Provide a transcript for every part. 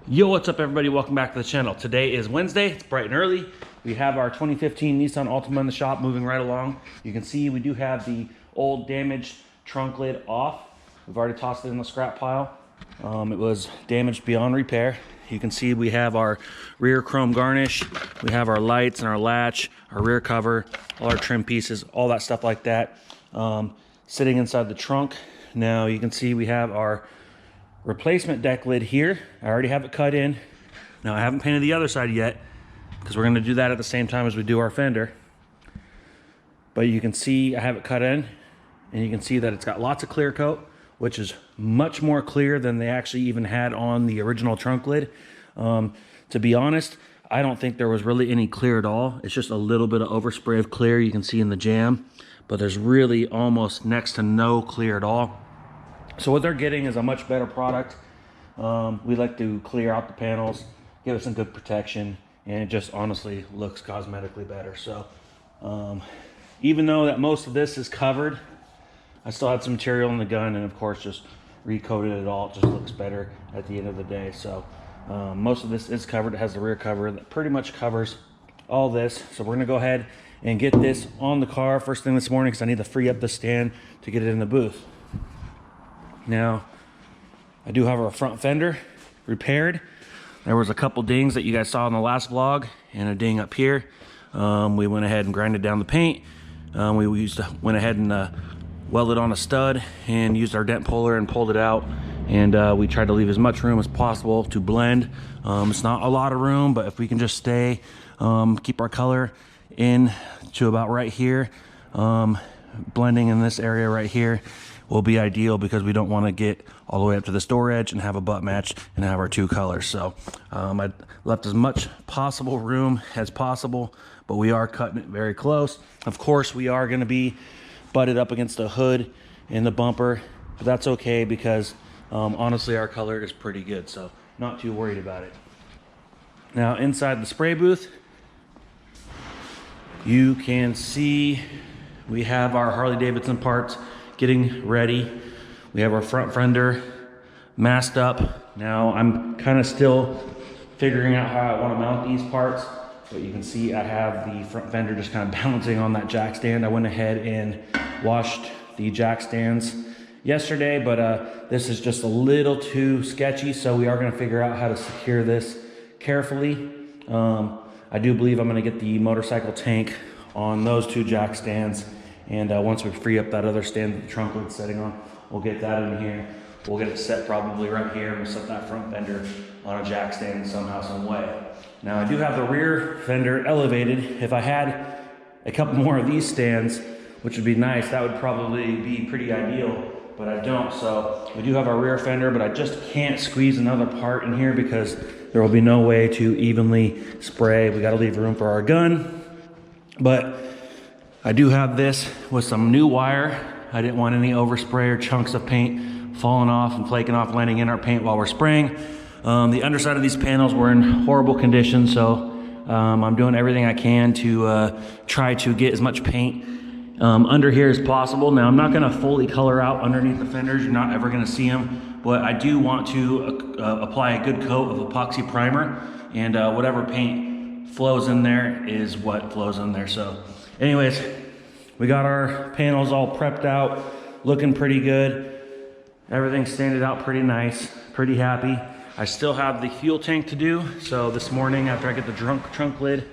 Yo, what's up everybody? Welcome back to the channel. Today is Wednesday, it's bright and early. We have our 2015 Nissan Altima in the shop moving right along. You can see we do have the old damaged trunk lid off. We've already tossed it in the scrap pile. It was damaged beyond repair. You can see we have our rear chrome garnish, we have our lights and our latch, our rear cover, all our trim pieces, all that stuff like that sitting inside the trunk. Now you can see we have our replacement deck lid here. I already have it cut in. Now I haven't painted the other side yet because we're going to do that at the same time as we do our fender. But you can see I have it cut in, and you can see that it's got lots of clear coat, which is much more clear than they actually even had on the original trunk lid. To be honest, I don't think there was really any clear at all. It's just a little bit of overspray of clear you can see in the jam, but there's really almost next to no clear at all. So what they're getting is a much better product. We like to clear out the panels, give it some good protection, and it just honestly looks cosmetically better. So even though that most of this is covered, I still had some material in the gun, and of course just recoated it all. It just looks better at the end of the day. So most of this is covered. It has the rear cover that pretty much covers all this. So we're gonna go ahead and get this on the car first thing this morning because I need to free up the stand to get it in the booth. Now, I do have our front fender repaired. There was a couple dings that you guys saw in the last vlog and a ding up here. We went ahead and grinded down the paint. Went ahead and welded on a stud and used our dent puller and pulled it out. And we tried to leave as much room as possible to blend. It's not a lot of room, but if we can just stay, keep our color in to about right here, blending in this area right here will be ideal because we don't want to get all the way up to the store edge and have a butt match and have our two colors. So I left as much possible room as possible, but we are cutting it very close. Of course, we are going to be butted up against the hood and the bumper, but that's okay because honestly our color is pretty good, so not too worried about it. Now inside the spray booth, you can see we have our Harley-Davidson parts getting ready. We have our front fender masked up. Now I'm kind of still figuring out how I want to mount these parts, but you can see I have the front fender just kind of balancing on that jack stand. I went ahead and washed the jack stands yesterday, but this is just a little too sketchy, so we are going to figure out how to secure this carefully. I do believe I'm going to get the motorcycle tank on those two jack stands. And once we free up that other stand that the trunk lid's sitting on, we'll get that in here. We'll get it set probably right here, and we'll set that front fender on a jack stand somehow, some way. Now I do have the rear fender elevated. If I had a couple more of these stands, which would be nice, that would probably be pretty ideal, but I don't. So we do have our rear fender, but I just can't squeeze another part in here because there will be no way to evenly spray. We got to leave room for our gun, but I do have this with some new wire. I didn't want any overspray or chunks of paint falling off and flaking off, landing in our paint while we're spraying. The underside of these panels were in horrible condition, so I'm doing everything I can to try to get as much paint under here as possible. Now I'm not gonna fully color out underneath the fenders. You're not ever gonna see them, but I do want to apply a good coat of epoxy primer, and whatever paint flows in there is what flows in there. So anyways, we got our panels all prepped out, looking pretty good. Everything's sanded out pretty nice, pretty happy. I still have the fuel tank to do. So this morning, after I get the trunk lid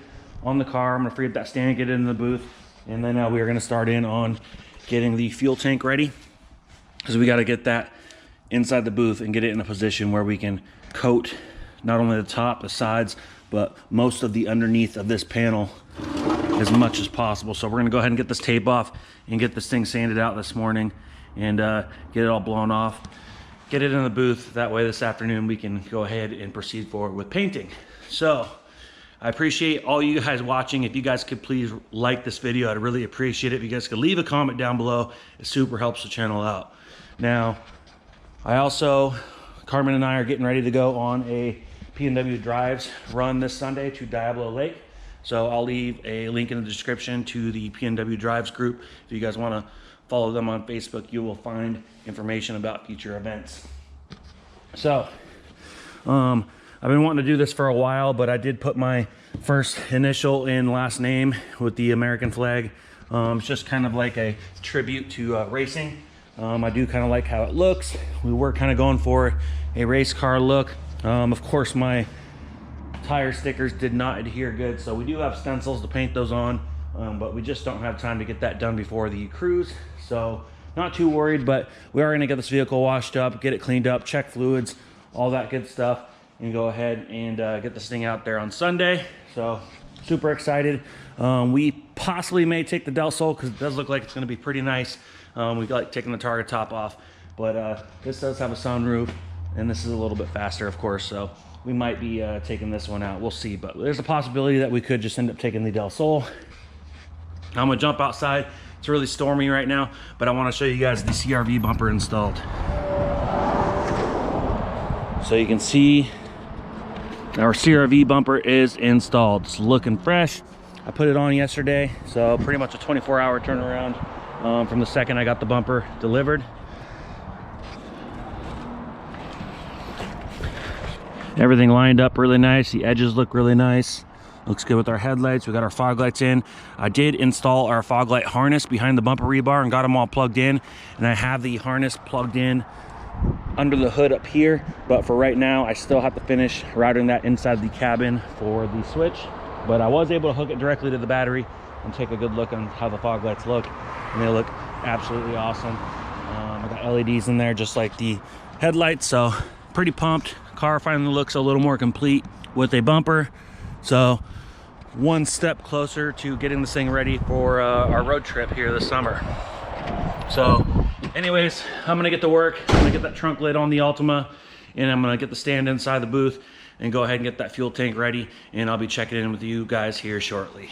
on the car, I'm gonna free up that stand, get it in the booth. And then we are gonna start in on getting the fuel tank ready, because we gotta get that inside the booth and get it in a position where we can coat not only the top, the sides, but most of the underneath of this panel as much as possible. So we're gonna go ahead and get this tape off and get this thing sanded out this morning and get it all blown off, get it in the booth. That way this afternoon we can go ahead and proceed forward with painting. So I appreciate all you guys watching. If you guys could please like this video, I'd really appreciate it. If you guys could leave a comment down below, it super helps the channel out. Now, Carmen and I are getting ready to go on a P&W Drives run this Sunday to Diablo Lake. So I'll leave a link in the description to the P&W Drives group. If you guys want to follow them on Facebook, you will find information about future events. So I've been wanting to do this for a while, but I did put my first initial in last name with the American flag. It's just kind of like a tribute to racing. I do kind of like how it looks. We were kind of going for a race car look. Of course, my tire stickers did not adhere good, so we do have stencils to paint those on, but we just don't have time to get that done before the cruise. So not too worried, but we are going to get this vehicle washed up, get it cleaned up, check fluids, all that good stuff, and go ahead and get this thing out there on Sunday. So super excited. We possibly may take the Del Sol because it does look like it's going to be pretty nice. We like taking the Targa top off, but this does have a sunroof, and this is a little bit faster, of course, so we might be taking this one out. We'll see, but there's a possibility that we could just end up taking the Del Sol. I'm gonna jump outside. It's really stormy right now, but I want to show you guys the CRV bumper installed. So you can see our CRV bumper is installed. It's looking fresh. I put it on yesterday, so pretty much a 24-hour turnaround from the second I got the bumper delivered. Everything lined up really nice. The edges look really nice. Looks good with our headlights. We got our fog lights in. I did install our fog light harness behind the bumper rebar and got them all plugged in. And I have the harness plugged in under the hood up here. But for right now, I still have to finish routing that inside the cabin for the switch. But I was able to hook it directly to the battery and take a good look on how the fog lights look. And they look absolutely awesome. I got LEDs in there just like the headlights. So pretty pumped. Car finally looks a little more complete with a bumper. So one step closer to getting this thing ready for our road trip here this summer. So anyways, I'm gonna get to work. I'm gonna get that trunk lid on the Altima, and I'm gonna get the stand inside the booth and go ahead and get that fuel tank ready, and I'll be checking in with you guys here shortly.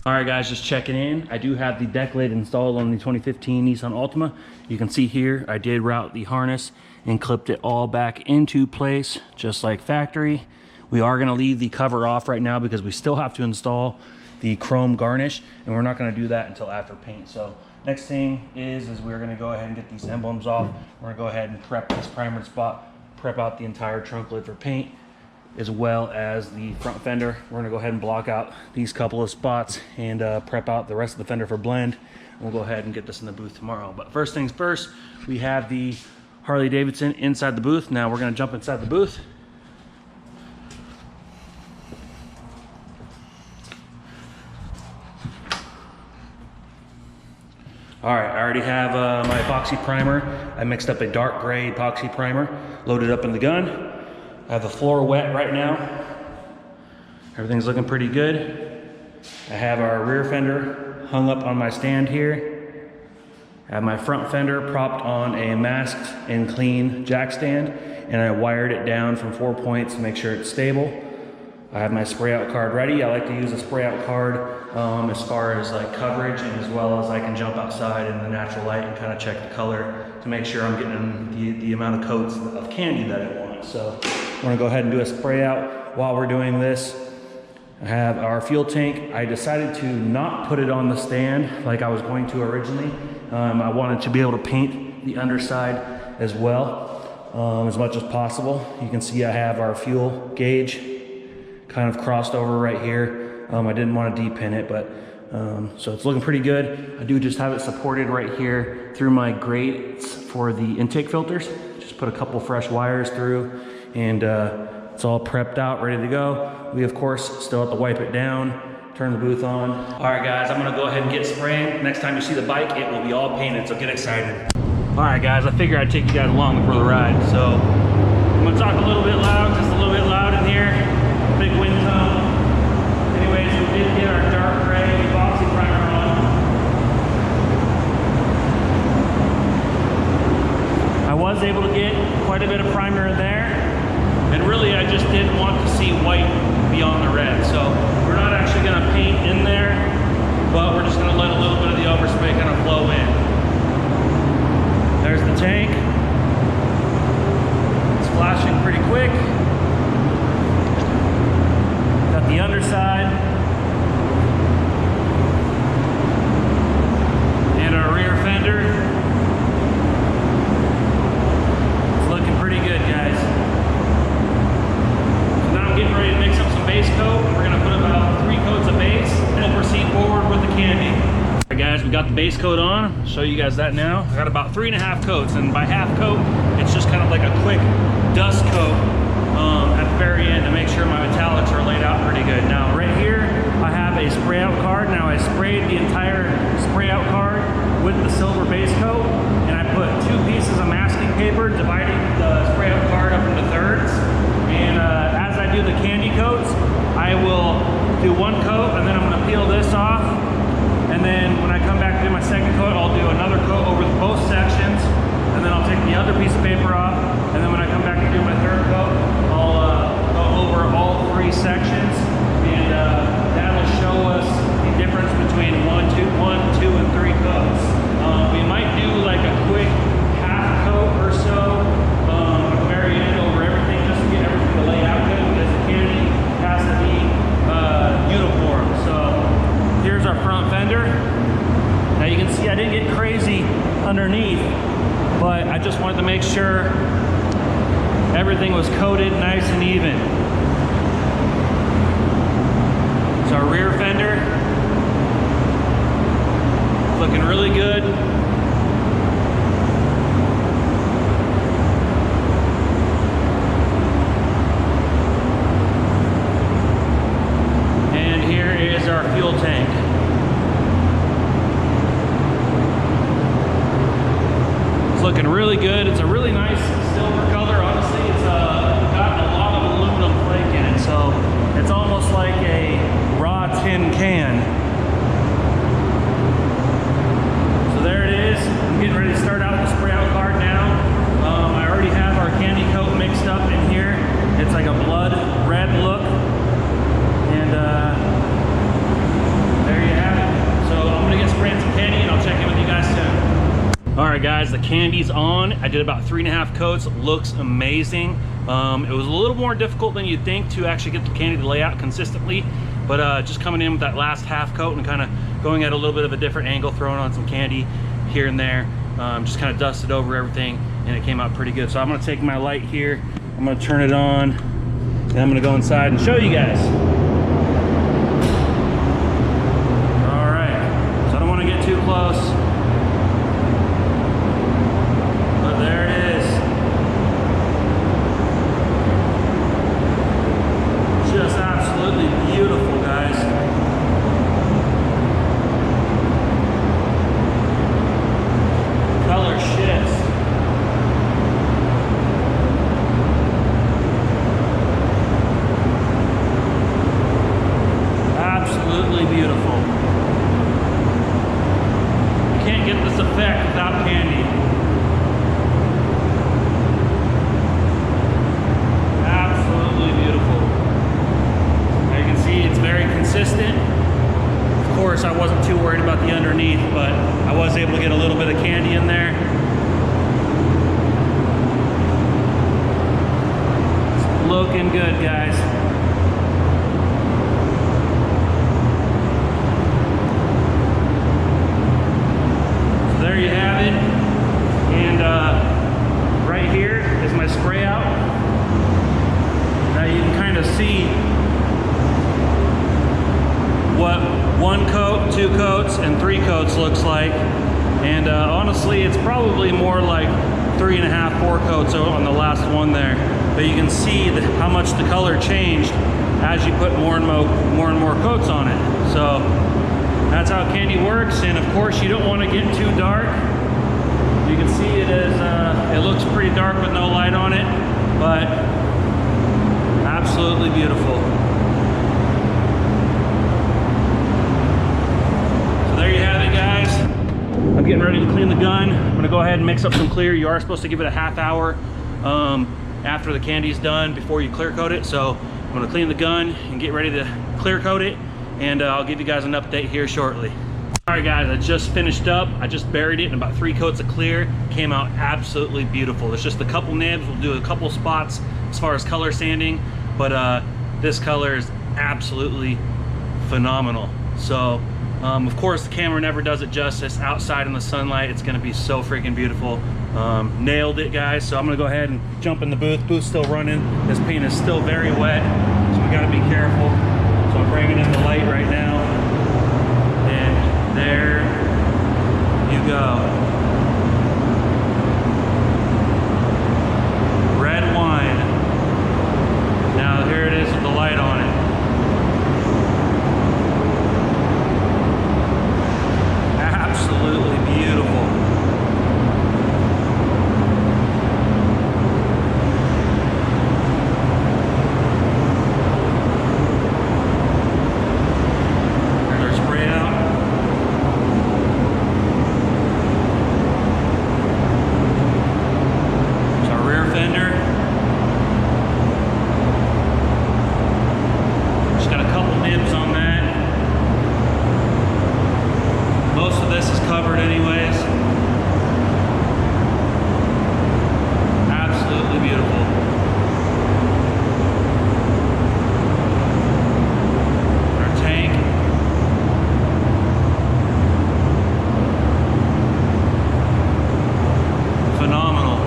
All right guys, just checking in. I do have the deck lid installed on the 2015 Nissan Altima. You can see here I did route the harness and clipped it all back into place just like factory. We are going to leave the cover off right now because we still have to install the chrome garnish, and we're not going to do that until after paint. So next thing is we're going to go ahead and get these emblems off. We're going to go ahead and prep this primer spot, prep out the entire trunk lid for paint, as well as the front fender. We're going to go ahead and block out these couple of spots and prep out the rest of the fender for blend. We'll go ahead and get this in the booth tomorrow. But first things first, we have the Harley-Davidson inside the booth. Now we're going to jump inside the booth. All right, I already have my epoxy primer. I mixed up a dark gray epoxy primer, loaded up in the gun. I have the floor wet right now. Everything's looking pretty good. I have our rear fender hung up on my stand here. I have my front fender propped on a masked and clean jack stand, and I wired it down from 4 points to make sure it's stable. I have my spray out card ready. I like to use a spray out card as far as like coverage, and as well as I can jump outside in the natural light and kind of check the color to make sure I'm getting the amount of coats of candy that I want. So I'm gonna go ahead and do a spray out while we're doing this. I have our fuel tank. I decided to not put it on the stand like I was going to originally. I wanted to be able to paint the underside as well as much as possible. You can see I have our fuel gauge kind of crossed over right here. I didn't want to depin it, but so it's looking pretty good. I do just have it supported right here through my grates for the intake filters. Just put a couple fresh wires through, and it's all prepped out, ready to go. We of course still have to wipe it down, turn the booth on. All right guys, I'm gonna go ahead and get spraying. Next time you see the bike, it will be all painted, so get excited. All right guys, I figured I'd take you guys along for the ride. So I'm gonna talk a little bit loud, just a little bit loud in here. Big wind tunnel. Anyways, we did get our dark gray epoxy primer on. I was able to get quite a bit of primer in there, and really I just didn't want to see white beyond the red. So we're not actually going to paint in there, but we're just going to let a little bit of the overspray kind of flow in. There's the tank. It's flashing pretty quick. Got the underside and our rear fender. It's looking pretty good, guys. base coat on. I'll show you guys that now. I got about 3.5 coats, and by half coat, it's just kind of like a quick dust coat at the very end to make sure my metallics are laid out pretty good. Now, right here, I have a spray out card. Now, I sprayed the entire spray out card with the silver base coat, and I put 2 pieces of masking paper dividing the spray out card up into thirds. And as I do the candy coats, I will do 1 coat, and then I'm gonna peel this off. And then when I come back to do my second coat, I'll do another coat over both sections, and then I'll take the other piece of paper off. And then when I come back to do my third coat, I'll go over all 3 sections, and that'll show us the difference between 1, 2, and 3 coats. We might do like a quick half coat or so at the very end over everything, just to get everything to lay out good, because the candy has to be uniform. So here's our front fender. Now you can see I didn't get crazy underneath, but I just wanted to make sure everything was coated nice and even. It's our rear fender. It's looking really good. And here is our fuel tank. It's looking really good. It's a really nice silver color. Honestly, it's got a lot of aluminum flake in it, so it's almost like a raw tin can. So there it is. I'm getting ready to start out the spray out card now. I already have our candy coat mixed up in here. It's like a blood red look, and there you have it. So I'm gonna get spraying some candy, and I'll check in with you guys soon. All right, guys, the candy's on. I did about 3.5 coats. Looks amazing. It was a little more difficult than you'd think to actually get the candy to lay out consistently, but just coming in with that last half coat and kind of going at a little bit of a different angle, throwing on some candy here and there, just kind of dusted over everything, and it came out pretty good. So I'm gonna take my light here, I'm gonna turn it on, and I'm gonna go inside and show you guys. All right, so I don't want to get too close. There it is. Just absolutely beautiful, guys. Color shifts. Absolutely beautiful. You can't get this effect without candy. Consistent. Of course, I wasn't too worried about the underneath, but I was able to get a little bit of candy in there. It's looking good, guys. So there you have it. And right here is my spray out. Now you can kind of see what 1 coat, 2 coats, and 3 coats looks like. And honestly, it's probably more like 3.5, 4 coats on the last one there. But you can see how much the color changed as you put more and more coats on it. So that's how candy works. And of course, you don't want to get too dark. You can see it is, it looks pretty dark with no light on it, but absolutely beautiful. There you have it, guys. I'm getting ready to clean the gun. I'm gonna go ahead and mix up some clear. You are supposed to give it a half hour after the candy's done before you clear coat it. So I'm gonna clean the gun and get ready to clear coat it, and I'll give you guys an update here shortly. All right, guys, I just finished up. I just buried it in about 3 coats of clear. Came out absolutely beautiful. There's just a couple nibs. We'll do a couple spots as far as color sanding, but this color is absolutely phenomenal. So of course, the camera never does it justice. Outside in the sunlight, it's gonna be so freaking beautiful. Nailed it, guys. So I'm gonna go ahead and jump in the booth. Booth's still running. This paint is still very wet, so we gotta be careful. So I'm bringing in the light right now. And there you go. Red wine. Now here it is with the light on it. Absolutely beautiful. Covered anyways. Absolutely beautiful. Our tank. Phenomenal.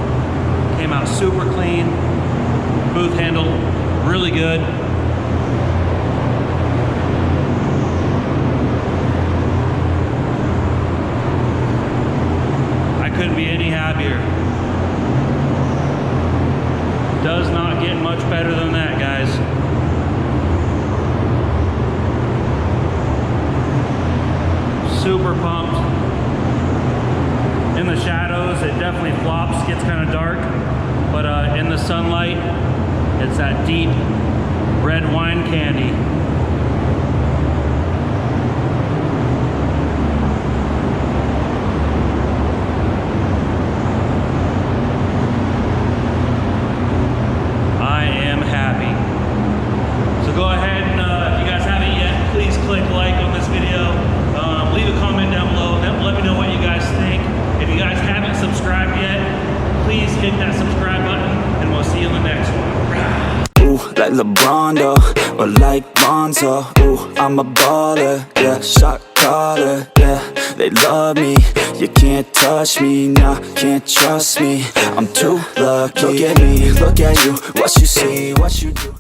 Came out super clean. Booth handle really good. Couldn't be any happier. Does not get much better than that, guys. Super pumped. In the shadows, it definitely flops, gets kind of dark, but in the sunlight, it's that deep red wine candy. Go ahead and if you guys haven't yet, please click like on this video. Leave a comment down below. Let me know what you guys think. If you guys haven't subscribed yet, please hit that subscribe button, and we'll see you in the next one. Ooh, like LeBron though, or like Bonzo. Ooh, I'm a baller, yeah, shot caller, yeah. They love me, you can't touch me, nah, can't trust me. I'm too lucky. Look at me, look at you, what you see, what you do.